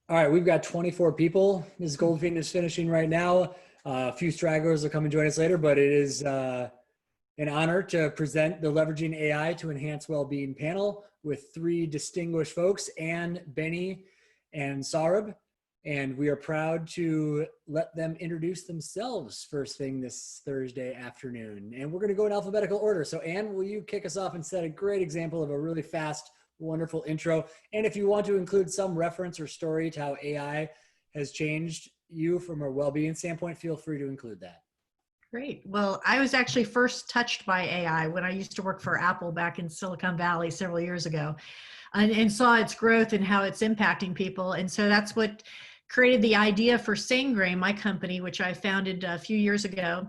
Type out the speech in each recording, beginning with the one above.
All right, we've got 24 people. Ms. Goldfein is finishing right now. A few stragglers will come and join us later, but it is an honor to present the Leveraging AI to Enhance Wellbeing panel with three distinguished folks, Anne, Beni, and Sourabh. And we are proud to let them introduce themselves first thing this Thursday afternoon. And we're going to go in alphabetical order. So Anne, will you kick us off and set a great example of a really fast, wonderful intro? And if you want to include some reference or story to how AI has changed you from a well-being standpoint, feel free to include that. Great. Well, I was actually first touched by AI when I used to work for Apple back in Silicon Valley several years ago, and saw its growth and how it's impacting people. And so that's what created the idea for SameGrain, my company, which I founded a few years ago.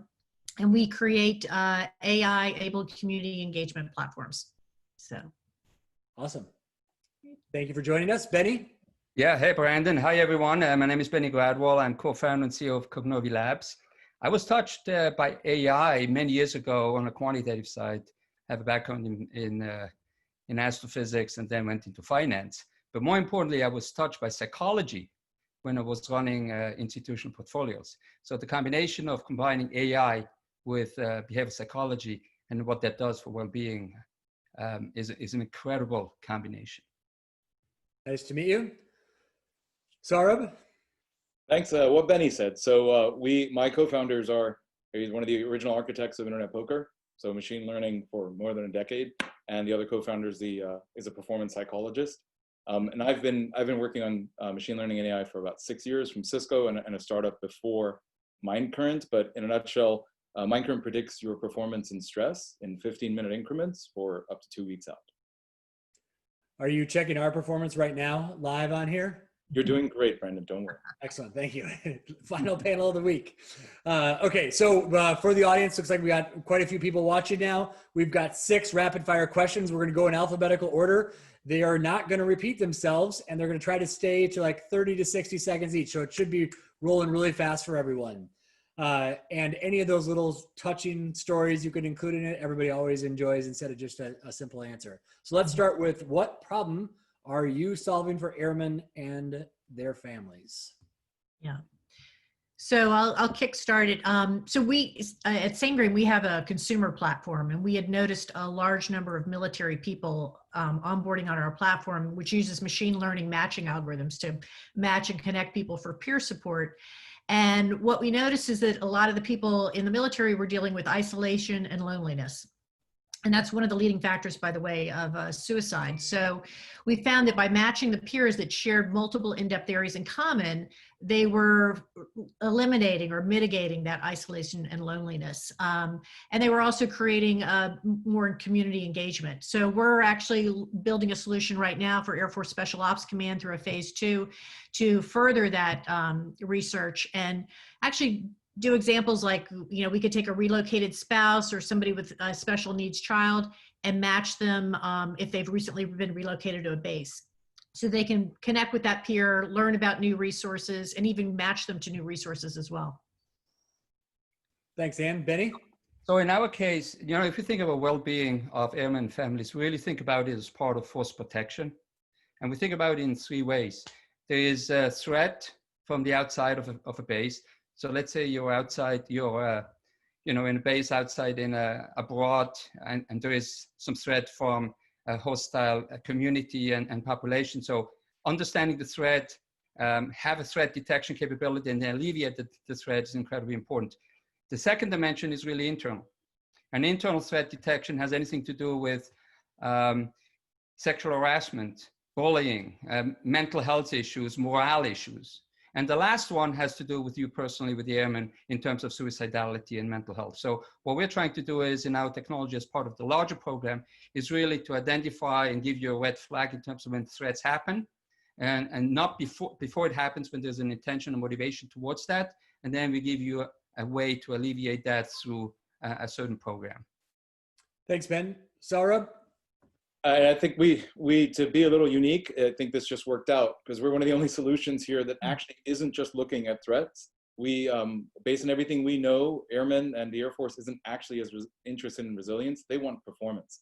And we create AI-enabled community engagement platforms. So. Awesome. Thank you for joining us. Beni? Yeah, hey, Brandon. Hi, everyone. My name is Beni Gradwohl. I'm co-founder and CEO of Cognovi Labs. I was touched by AI many years ago on a quantitative side. I have a background in astrophysics and then went into finance. But more importantly, I was touched by psychology when I was running institutional portfolios. So the combination of combining AI with behavioral psychology and what that does for well-being is an incredible combination. Nice to meet you. Sourabh? Thanks. What Beni said. So my co-founders he's one of the original architects of internet poker, so machine learning for more than a decade, and the other co-founder is a performance psychologist. And I've been working on machine learning and AI for about 6 years from Cisco and a startup before Mindcurrent. But in a nutshell, Mindcurrent predicts your performance and stress in 15-minute increments for up to 2 weeks out. Are you checking our performance right now, live on here? You're doing great, Brandon. Don't worry. Excellent. Thank you. Final panel of the week. Okay, so for the audience, looks like we got quite a few people watching now. We've got 6 rapid fire questions. We're going to go in alphabetical order. They are not going to repeat themselves, and they're going to try to stay to like 30 to 60 seconds each. So it should be rolling really fast for everyone. And any of those little touching stories you could include in it, everybody always enjoys instead of just a simple answer. So let's start with, what problem are you solving for airmen and their families? Yeah. So I'll kickstart it. So we, at SameGrain, we have a consumer platform, and we had noticed a large number of military people onboarding on our platform, which uses machine learning matching algorithms to match and connect people for peer support. And what we noticed is that a lot of the people in the military were dealing with isolation and loneliness. And that's one of the leading factors, by the way, of suicide. So we found that by matching the peers that shared multiple in-depth areas in common, they were eliminating or mitigating that isolation and loneliness. And they were also creating more community engagement. So we're actually building a solution right now for Air Force Special Ops Command through a phase 2 to further that research and actually do examples like, you know, we could take a relocated spouse or somebody with a special needs child and match them if they've recently been relocated to a base. So they can connect with that peer, learn about new resources, and even match them to new resources as well. Thanks, Anne. Beni? So in our case, you know, if you think about well-being of airmen families, we really think about it as part of force protection. And we think about it in 3 ways. There is a threat from the outside of a base. So let's say you're outside, you're you know, in a base outside in abroad, and there is some threat from a hostile community and population. So understanding the threat, have a threat detection capability, and then alleviate the threat is incredibly important. The second dimension is really internal. And internal threat detection has anything to do with sexual harassment, bullying, mental health issues, morale issues. And the last one has to do with you personally, with the airmen, in terms of suicidality and mental health. So what we're trying to do is, in our technology as part of the larger program, is really to identify and give you a red flag in terms of when threats happen, and not before it happens, when there's an intention and motivation towards that. And then we give you a way to alleviate that through a certain program. Thanks, Ben. Sourabh? I think we to be a little unique, I think this just worked out because we're one of the only solutions here that actually isn't just looking at threats. We, based on everything we know, airmen and the Air Force isn't actually as interested in resilience. They want performance.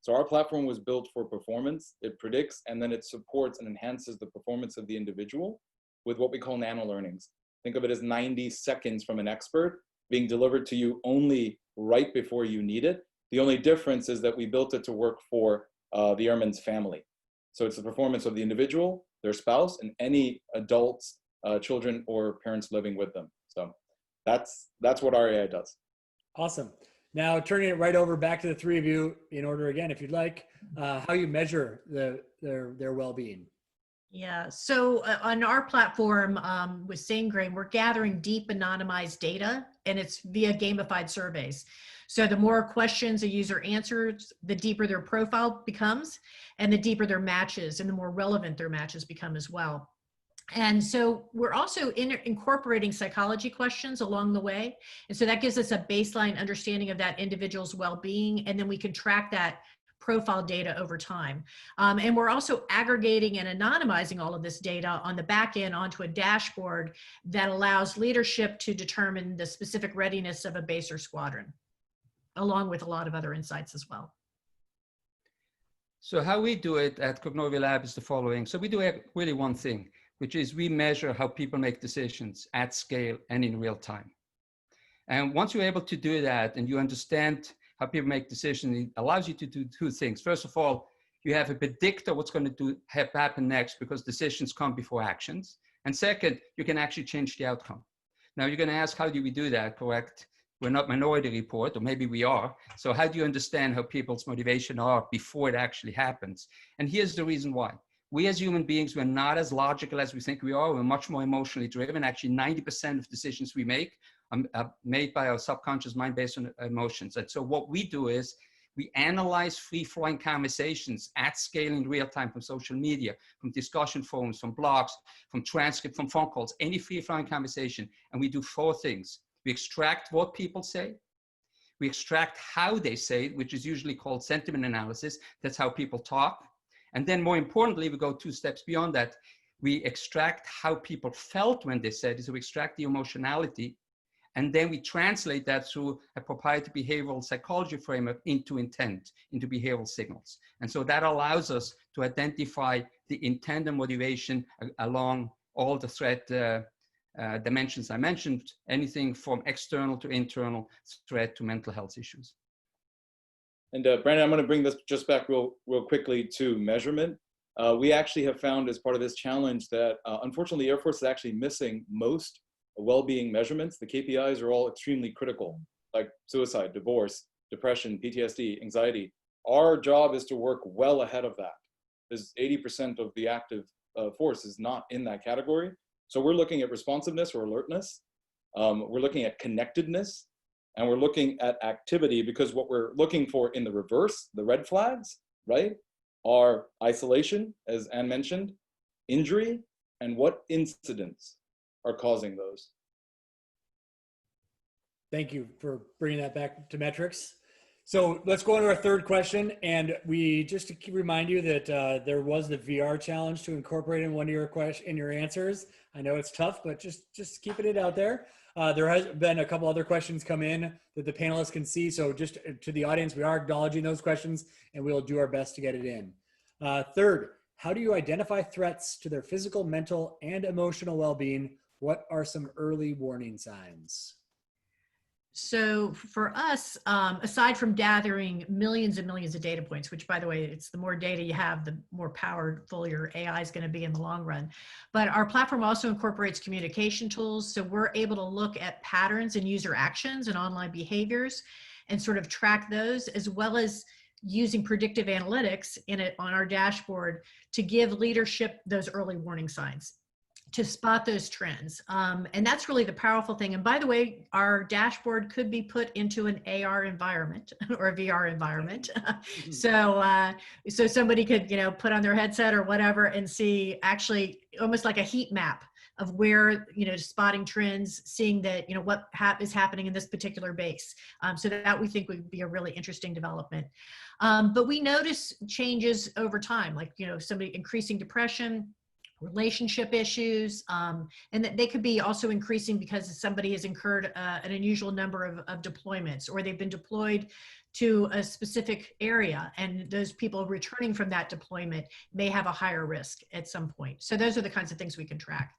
So our platform was built for performance. It predicts, and then it supports and enhances the performance of the individual. with what we call nano learnings. Think of it as 90 seconds from an expert being delivered to you only right before you need it. The only difference is that we built it to work for the airman's family. So it's the performance of the individual, their spouse, and any adults, children, or parents living with them. So that's what our AI does. Awesome. Now turning it right over back to the three of you in order again, if you'd like, how you measure their well-being. Yeah, so on our platform with SameGrain, we're gathering deep anonymized data, and it's via gamified surveys. So the more questions a user answers, the deeper their profile becomes, and the deeper their matches, and the more relevant their matches become as well. And so we're also incorporating psychology questions along the way. And so that gives us a baseline understanding of that individual's well-being, and then we can track that profile data over time. And we're also aggregating and anonymizing all of this data on the back end onto a dashboard that allows leadership to determine the specific readiness of a base or squadron, along with a lot of other insights as well. So how we do it at Cognovi Labs is the following. So we do really one thing, which is we measure how people make decisions at scale and in real time. And once you're able to do that and you understand how people make decisions, it allows you to do two things. First of all, you have a predictor what's going to happen next, because decisions come before actions. And second, you can actually change the outcome. Now you're going to ask, how do we do that? Correct. We're not Minority Report, or maybe we are. So how do you understand how people's motivation are before it actually happens? And here's the reason why. We as human beings, we're not as logical as we think we are. We're much more emotionally driven. Actually, 90% of decisions we make are made by our subconscious mind based on emotions. And so what we do is we analyze free-flowing conversations at scale in real time from social media, from discussion forums, from blogs, from transcript, from phone calls, any free-flowing conversation. And we do four things. We extract what people say. We extract how they say it, which is usually called sentiment analysis. That's how people talk. And then more importantly, we go 2 steps beyond that. We extract how people felt when they said it. So we extract the emotionality. And then we translate that through a proprietary behavioral psychology framework into intent, into behavioral signals. And so that allows us to identify the intent and motivation along all the threat dimensions I mentioned, anything from external to internal threat to mental health issues. And Brandon, I'm going to bring this just back real quickly to measurement. We actually have found as part of this challenge that unfortunately the Air Force is actually missing most well-being measurements. The KPIs are all extremely critical, like suicide, divorce, depression, PTSD, anxiety. Our job is to work well ahead of that. There's 80% of the active force is not in that category. So we're looking at responsiveness or alertness. We're looking at connectedness, and we're looking at activity, because what we're looking for in the reverse, the red flags, right, are isolation, as Anne mentioned, injury, and what incidents are causing those. Thank you for bringing that back to metrics. So let's go on to our third question. And we just to remind you that there was the VR challenge to incorporate in one of your questions in your answers. I know it's tough, but just keeping it out there. There has been a couple other questions come in that the panelists can see. So just to the audience, we are acknowledging those questions and we'll do our best to get it in. Third, how do you identify threats to their physical, mental, and emotional well-being? What are some early warning signs? So for us, aside from gathering millions and millions of data points, which by the way, it's the more data you have, the more powerful your AI is going to be in the long run. But our platform also incorporates communication tools. So we're able to look at patterns and user actions and online behaviors and sort of track those, as well as using predictive analytics on our dashboard to give leadership those early warning signs, to spot those trends. And that's really the powerful thing. And by the way, our dashboard could be put into an AR environment or a VR environment. So somebody could, put on their headset or whatever and see actually almost like a heat map of where, spotting trends, seeing that, what is happening in this particular base. So that we think would be a really interesting development. But we notice changes over time, like, somebody increasing depression, relationship issues, and that they could be also increasing because somebody has incurred an unusual number of deployments, or they've been deployed to a specific area, and those people returning from that deployment may have a higher risk at some point. So those are the kinds of things we can track.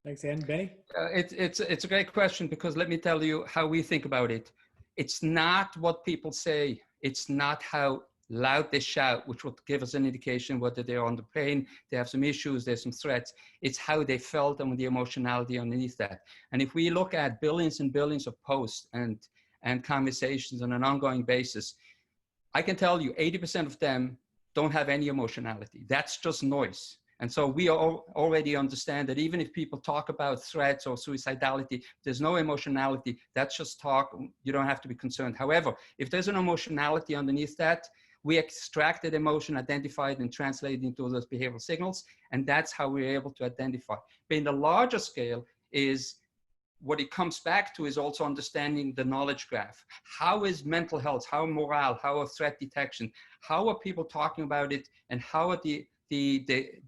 Thanks, Ann. Benny? It's a great question, because let me tell you how we think about it. It's not what people say. It's not how loud they shout, which would give us an indication whether they're on the plane, they have some issues, there's some threats. It's how they felt and the emotionality underneath that. And if we look at billions and billions of posts and conversations on an ongoing basis, I can tell you 80% of them don't have any emotionality. That's just noise. And so we already understand that even if people talk about threats or suicidality, there's no emotionality. That's just talk. You don't have to be concerned. However, if there's an emotionality underneath that, we extract that emotion, identify it, and translate it into those behavioral signals. And that's how we're able to identify. But in the larger scale is what it comes back to is also understanding the knowledge graph. How is mental health, how morale, how are threat detection, how are people talking about it, and how are the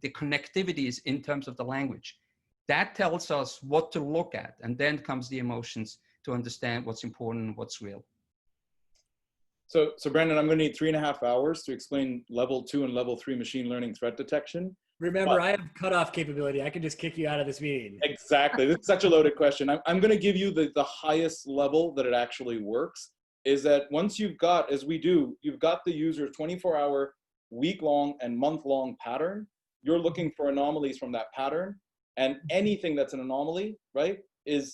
connectivities in terms of the language. That tells us what to look at, and then comes the emotions to understand what's important and what's real. So Brandon, I'm going to need 3.5 hours to explain level 2 and level 3 machine learning threat detection. Remember, I have cutoff capability. I can just kick you out of this meeting. Exactly. This is such a loaded question. I'm going to give you the highest level that it actually works, is that once you've got, as we do, you've got the user's 24-hour, week-long, and month-long pattern. You're looking for anomalies from that pattern, and anything that's an anomaly, right, is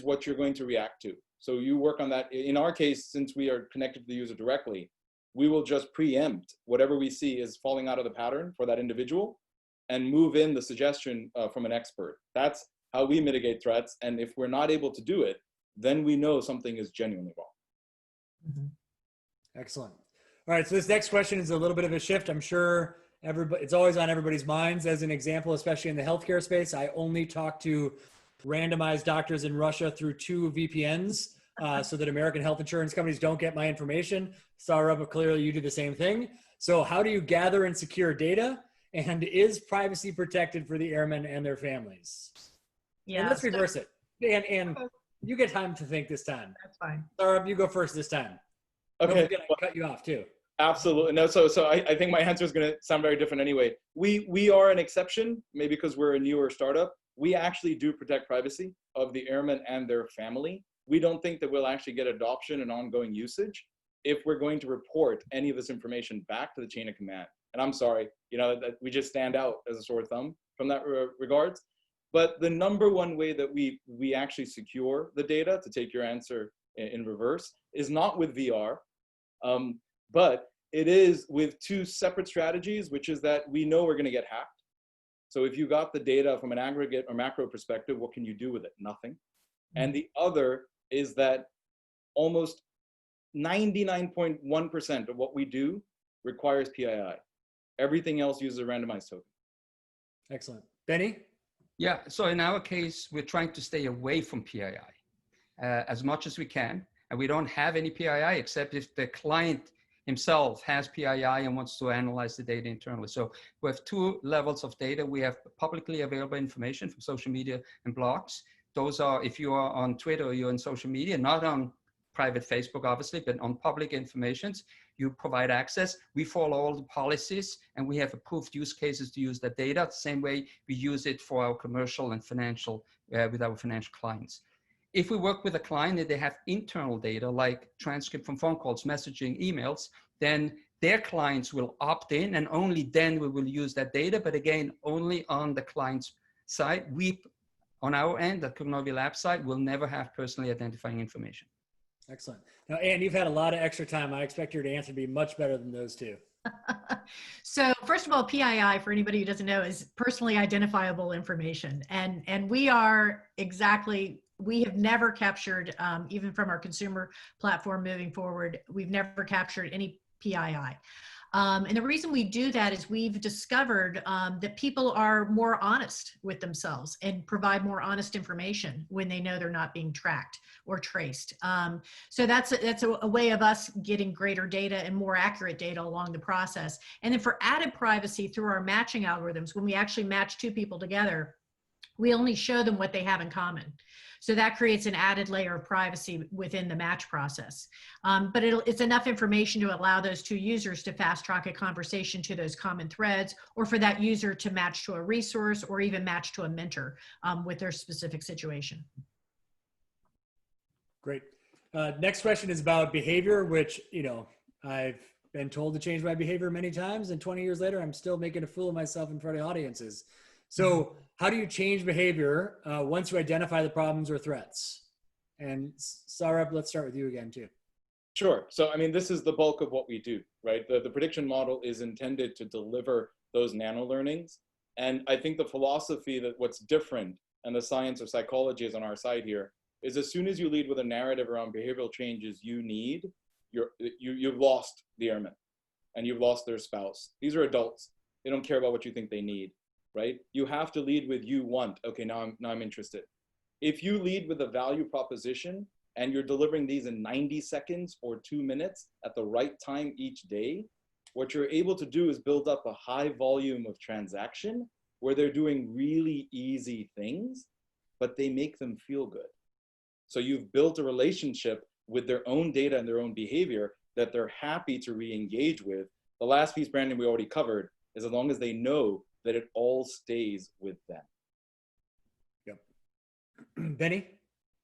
what you're going to react to. So you work on that. In our case, since we are connected to the user directly, we will just preempt whatever we see is falling out of the pattern for that individual and move in the suggestion from an expert. That's how we mitigate threats. And if we're not able to do it, then we know something is genuinely wrong. Mm-hmm. Excellent. All right, so this next question is a little bit of a shift. I'm sure it's always on everybody's minds. As an example, especially in the healthcare space, I only talk to randomized doctors in Russia through 2 VPNs so that American health insurance companies don't get my information. Sourabh, clearly you do the same thing. So how do you gather and secure data? And is privacy protected for the airmen and their families? Yeah. And let's reverse it. And you get time to think this time. That's fine. Sourabh, you go first this time. Okay. Don't forget, I cut you off too. Absolutely. No, so I think my answer is going to sound very different anyway. We are an exception, maybe because we're a newer startup. We actually do protect privacy of the airmen and their family. We don't think that we'll actually get adoption and ongoing usage if we're going to report any of this information back to the chain of command. And I'm sorry, that we just stand out as a sore thumb from that regards. But the number one way that we actually secure the data, to take your answer in reverse, is not with VR, but it is with 2 separate strategies, which is that we know we're going to get hacked. So if you got the data from an aggregate or macro perspective, what can you do with it? Nothing. And the other is that almost 99.1% of what we do requires PII. Everything else uses a randomized token. Excellent. Benny? Yeah, so in our case, we're trying to stay away from PII as much as we can. And we don't have any PII except if the client himself has PII and wants to analyze the data internally. So we have 2 levels of data. We have publicly available information from social media and blogs. Those are, if you are on Twitter or you're on social media, not on private Facebook, obviously, but on public informations, you provide access. We follow all the policies, and we have approved use cases to use that data the same way we use it for our commercial and financial, with our financial clients. If we work with a client and they have internal data like transcript from phone calls, messaging, emails, then their clients will opt in, and only then we will use that data. But again, only on the client's side. We, on our end, the Cognovi Labs side, will never have personally identifying information. Excellent. Now, Ann, you've had a lot of extra time. I expect your answer to be much better than those 2. So first of all, PII, for anybody who doesn't know, is personally identifiable information. And we are exactly, we have never captured, even from our consumer platform moving forward, we've never captured any PII. And the reason we do that is we've discovered that people are more honest with themselves and provide more honest information when they know they're not being tracked or traced. So that's a way of us getting greater data and more accurate data along the process. And then for added privacy through our matching algorithms, when we actually match 2 people together, we only show them what they have in common. So that creates an added layer of privacy within the match process. But it's enough information to allow those two users to fast track a conversation to those common threads, or for that user to match to a resource or even match to a mentor with their specific situation. Great. Next question is about behavior, which, you know, I've been told to change my behavior many times, and 20 years later, I'm still making a fool of myself in front of audiences. So how do you change behavior once you identify the problems or threats? And Sourabh, let's start with you again too. Sure. So, I mean, this is the bulk of what we do, right? The prediction model is intended to deliver those nano learnings. And I think the philosophy that what's different, and the science of psychology is on our side here, is as soon as you lead with a narrative around behavioral changes you need, you've lost the airman and you've lost their spouse. These are adults. They don't care about what you think they need, right? You have to lead with you want. Okay, now I'm interested. If you lead with a value proposition and you're delivering these in 90 seconds or 2 minutes at the right time each day, what you're able to do is build up a high volume of transaction where they're doing really easy things, but they make them feel good. So you've built a relationship with their own data and their own behavior that they're happy to re-engage with. The last piece, Brandon, we already covered, is as long as they know that it all stays with them. Yep. Beni?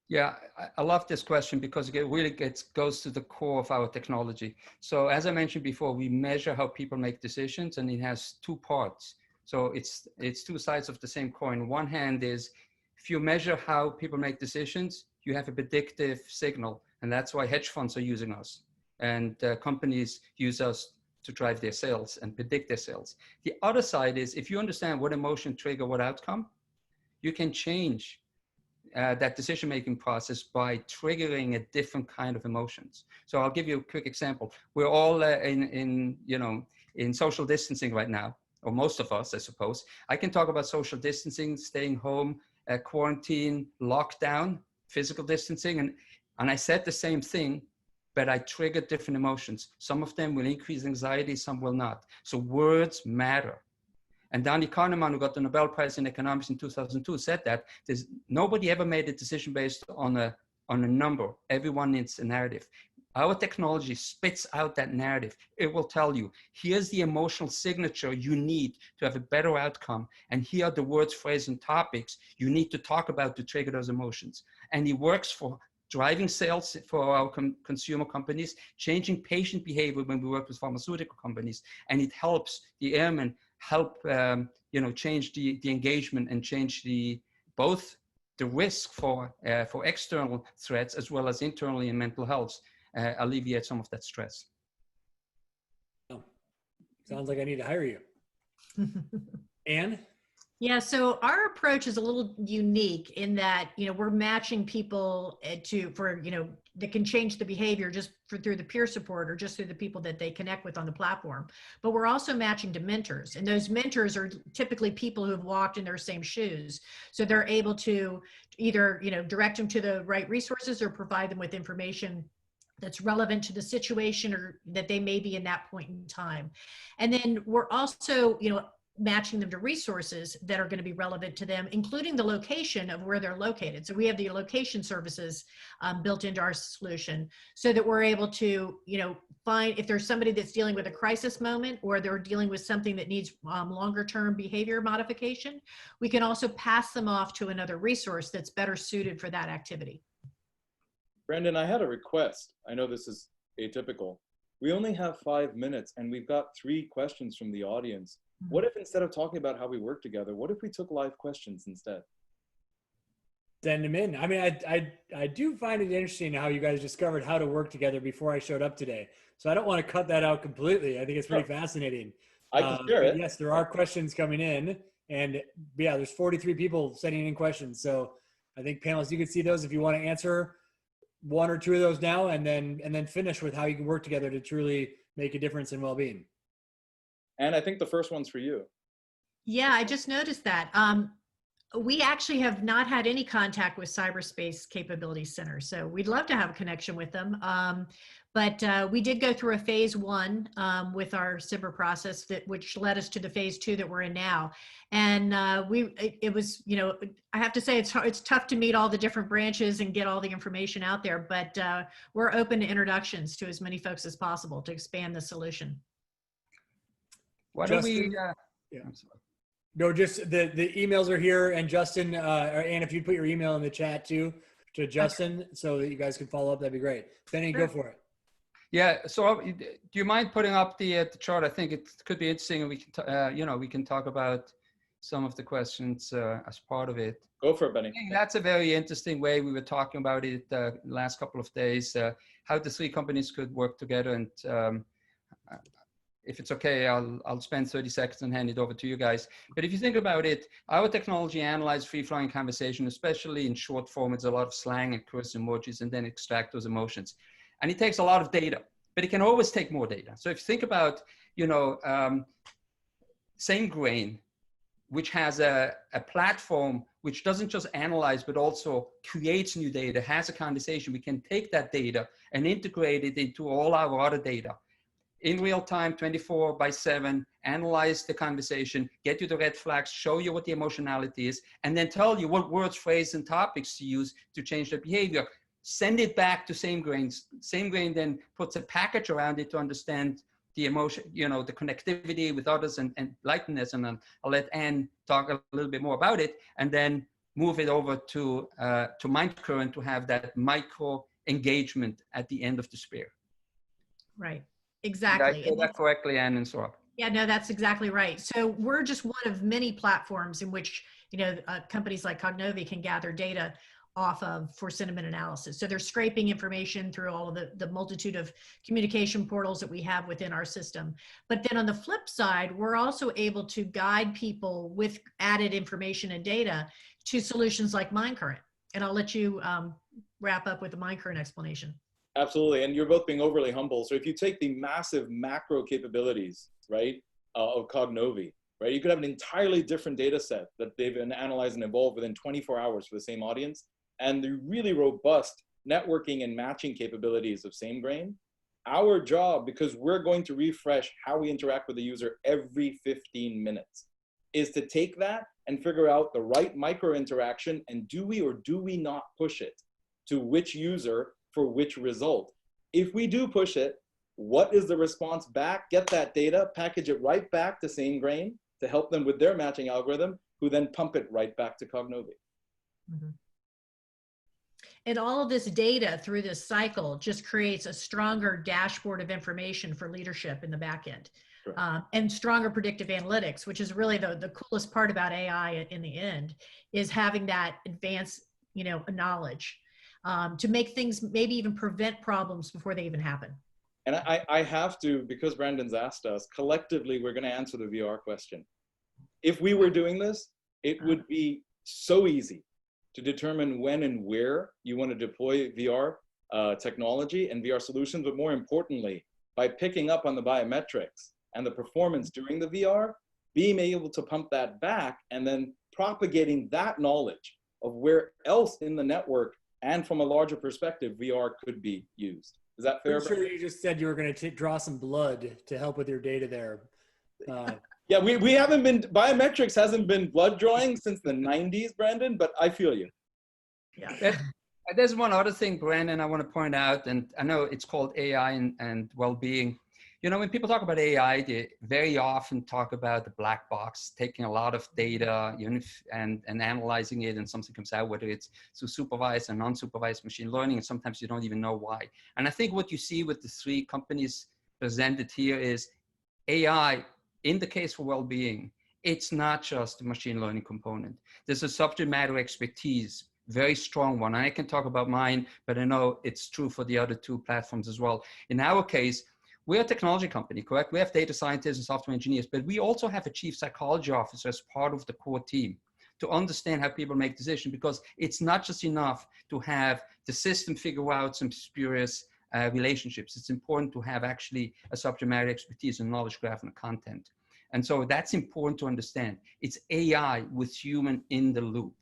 Yeah, I love this question because it really goes to the core of our technology. So as I mentioned before, we measure how people make decisions, and it has two parts. So it's two sides of the same coin. One hand is, if you measure how people make decisions, you have a predictive signal, and that's why hedge funds are using us, and companies use us to drive their sales and predict their sales. The other side is, if you understand what emotion trigger what outcome, you can change that decision-making process by triggering a different kind of emotions. So I'll give you a quick example. We're all in social distancing right now, or most of us, I suppose. I can talk about social distancing, staying home, quarantine, lockdown, physical distancing, and I said the same thing, but I triggered different emotions. Some of them will increase anxiety, some will not. So words matter. And Danny Kahneman, who got the Nobel Prize in economics in 2002, said that nobody ever made a decision based on a number. Everyone needs a narrative. Our technology spits out that narrative. It will tell you, here's the emotional signature you need to have a better outcome. And here are the words, phrases, and topics you need to talk about to trigger those emotions. And it works for driving sales for our consumer companies, changing patient behavior when we work with pharmaceutical companies. And it helps the airmen help change the engagement and change both the risk for external threats as well as internally in mental health, alleviate some of that stress. Oh, sounds like I need to hire you. Anne? Yeah, so our approach is a little unique in that, we're matching people that can change the behavior just through the peer support or just through the people that they connect with on the platform. But we're also matching to mentors, and those mentors are typically people who have walked in their same shoes. So they're able to either, direct them to the right resources or provide them with information that's relevant to the situation or that they may be in that point in time. And then we're also, matching them to resources that are going to be relevant to them, including the location of where they're located. So we have the location services built into our solution so that we're able to, find if there's somebody that's dealing with a crisis moment or they're dealing with something that needs longer term behavior modification, we can also pass them off to another resource that's better suited for that activity. Brandon, I had a request. I know this is atypical. We only have 5 minutes and we've got 3 questions from the audience. What if instead of talking about how we work together, what if we took live questions instead? Send them in. I mean, I do find it interesting how you guys discovered how to work together before I showed up today. So I don't want to cut that out completely. I think it's pretty fascinating. I can share it. Yes, there are questions coming in, and yeah, there's 43 people sending in questions. So I think panelists, you can see those if you want to answer 1 or 2 of those now, and then finish with how you can work together to truly make a difference in well-being. And I think the first one's for you. Yeah, I just noticed that. We actually have not had any contact with Cyberspace Capabilities Center, so we'd love to have a connection with them. But we did go through a phase 1 with our SIBR process, which led us to the phase 2 that we're in now. And it was, you know, I have to say it's tough to meet all the different branches and get all the information out there, but we're open to introductions to as many folks as possible to expand the solution. Why don't we? Justin? Yeah. I'm sorry. No, just the emails are here, and Justin, and if you put your email in the chat too to Justin, so that you guys can follow up, that'd be great. Benny, Sure. go for it. Yeah. So, do you mind putting up the chart? I think it could be interesting, and we can, you know, we can talk about some of the questions as part of it. Go for it, Benny. I think that's a very interesting way. We were talking about it the last couple of days, how the 3 companies could work together. And if it's okay, I'll spend 30 seconds and hand it over to you guys. But if you think about it, our technology analyzes free-flowing conversation, especially in short form. It's a lot of slang and curse emojis, and then extract those emotions. And it takes a lot of data, but it can always take more data. So if you think about, you know, SameGrain, which has a platform which doesn't just analyze, but also creates new data, has a conversation, we can take that data and integrate it into all our other data. In real time, 24/7, analyze the conversation, get you the red flags, show you what the emotionality is, and then tell you what words, phrases, and topics to use to change the behavior. Send it back to SameGrain. SameGrain then puts a package around it to understand the emotion, you know, the connectivity with others and likeness. And then I'll let Anne talk a little bit more about it, and then move it over to Mindcurrent to have that micro engagement at the end of the spear. Right. Exactly. Did I say that correctly, Anne and Sourabh? Yeah, no, that's exactly right. So we're just one of many platforms in which, you know, companies like Cognovi can gather data off of for sentiment analysis. So they're scraping information through all of the multitude of communication portals that we have within our system. But then on the flip side, we're also able to guide people with added information and data to solutions like Mindcurrent. And I'll let you wrap up with the Mindcurrent explanation. Absolutely, and you're both being overly humble. So if you take the massive macro capabilities, right, of Cognovi, right, you could have an entirely different data set that they've been analyzed and evolved within 24 hours for the same audience, and the really robust networking and matching capabilities of SameGrain. Our job, because we're going to refresh how we interact with the user every 15 minutes, is to take that and figure out the right micro interaction, and do we or do we not push it to which user for which result. If we do push it, what is the response back? Get that data, package it right back to SameGrain to help them with their matching algorithm, who then pump it right back to Cognovi. Mm-hmm. And all of this data through this cycle just creates a stronger dashboard of information for leadership in the back end. And stronger predictive analytics, which is really the coolest part about AI in the end, is having that advanced, you know, knowledge to make things, maybe even prevent problems before they even happen. And I have to, because Brandon's asked us, collectively, we're going to answer the VR question. If we were doing this, it would be so easy to determine when and where you want to deploy VR technology and VR solutions, but more importantly, by picking up on the biometrics and the performance during the VR, being able to pump that back and then propagating that knowledge of where else in the network and from a larger perspective, VR could be used. Is that fair? I'm sure you just said you were going to draw some blood to help with your data there. Yeah, we haven't been, biometrics hasn't been blood drawing since the 90s, Brandon, but I feel you. Yeah. There's one other thing, Brandon, I want to point out, and I know it's called AI and well-being. You know, when people talk about AI, they very often talk about the black box, taking a lot of data, you know, and analyzing it, and something comes out, whether it's through supervised and non-supervised machine learning, and sometimes you don't even know why. And I think what you see with the 3 companies presented here is AI, in the case for well-being, it's not just the machine learning component. There's a subject matter expertise, very strong one. I can talk about mine, but I know it's true for the other 2 platforms as well. In our case, we're a technology company, correct? We have data scientists and software engineers, but we also have a chief psychology officer as part of the core team to understand how people make decisions, because it's not just enough to have the system figure out some spurious relationships. It's important to have actually a subject matter expertise and knowledge graph and content. And so that's important to understand. It's AI with human in the loop.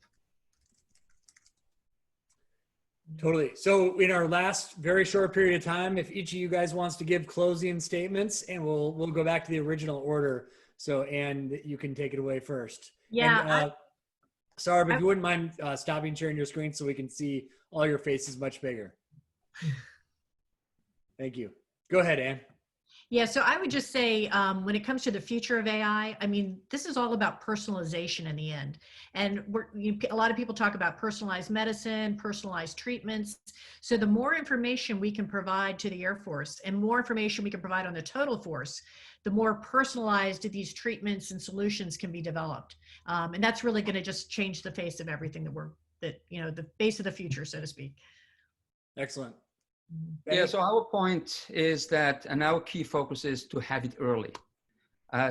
Totally. So in our last very short period of time, if each of you guys wants to give closing statements, and we'll go back to the original order. So, and you can take it away first. Yeah. And, Sourabh, if you wouldn't mind stopping sharing your screen so we can see all your faces much bigger. Thank you. Go ahead, Anne. Yeah, so I would just say when it comes to the future of AI, I mean, this is all about personalization in the end. And a lot of people talk about personalized medicine, personalized treatments. So the more information we can provide to the Air Force and more information we can provide on the total force, the more personalized these treatments and solutions can be developed. And that's really going to just change the face of everything the base of the future, so to speak. Excellent. Yeah, so our point is that, and our key focus is to have it early.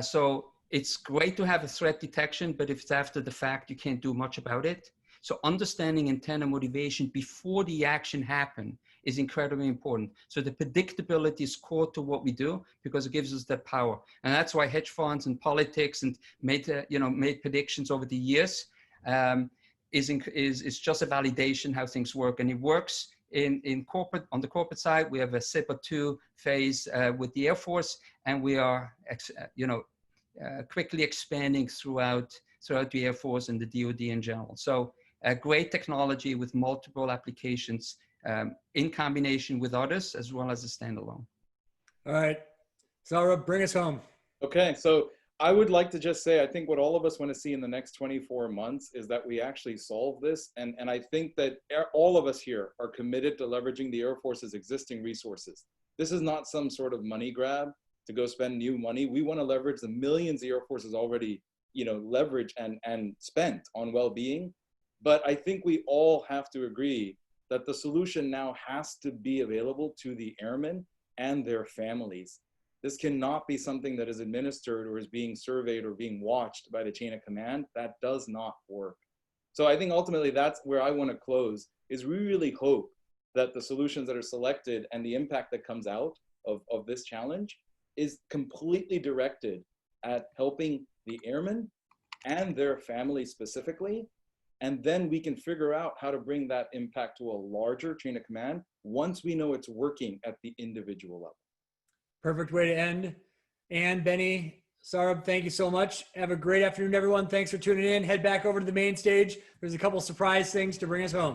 So it's great to have a threat detection, but if it's after the fact, you can't do much about it. So understanding intent and motivation before the action happen is incredibly important. So the predictability is core to what we do because it gives us that power. And that's why hedge funds and politics and made predictions over the years is just a validation how things work. And it works in corporate. On the corporate side, we have a SIPA 2 phase with the Air Force, and we are quickly expanding throughout the Air Force and the DoD in general. So a great technology with multiple applications in combination with others as well as a standalone. All right, Sourabh, bring us home. Okay, so I would like to just say, I think what all of us want to see in the next 24 months is that we actually solve this. And I think that all of us here are committed to leveraging the Air Force's existing resources. This is not some sort of money grab to go spend new money. We want to leverage the millions the Air Force has already, leveraged and spent on well-being. But I think we all have to agree that the solution now has to be available to the airmen and their families. This cannot be something that is administered or is being surveyed or being watched by the chain of command. That does not work. So I think ultimately that's where I want to close, is we really hope that the solutions that are selected and the impact that comes out of this challenge is completely directed at helping the airmen and their families specifically. And then we can figure out how to bring that impact to a larger chain of command once we know it's working at the individual level. Perfect way to end. Anne, Beni, Sourabh, thank you so much. Have a great afternoon, everyone. Thanks for tuning in. Head back over to the main stage. There's a couple surprise things to bring us home.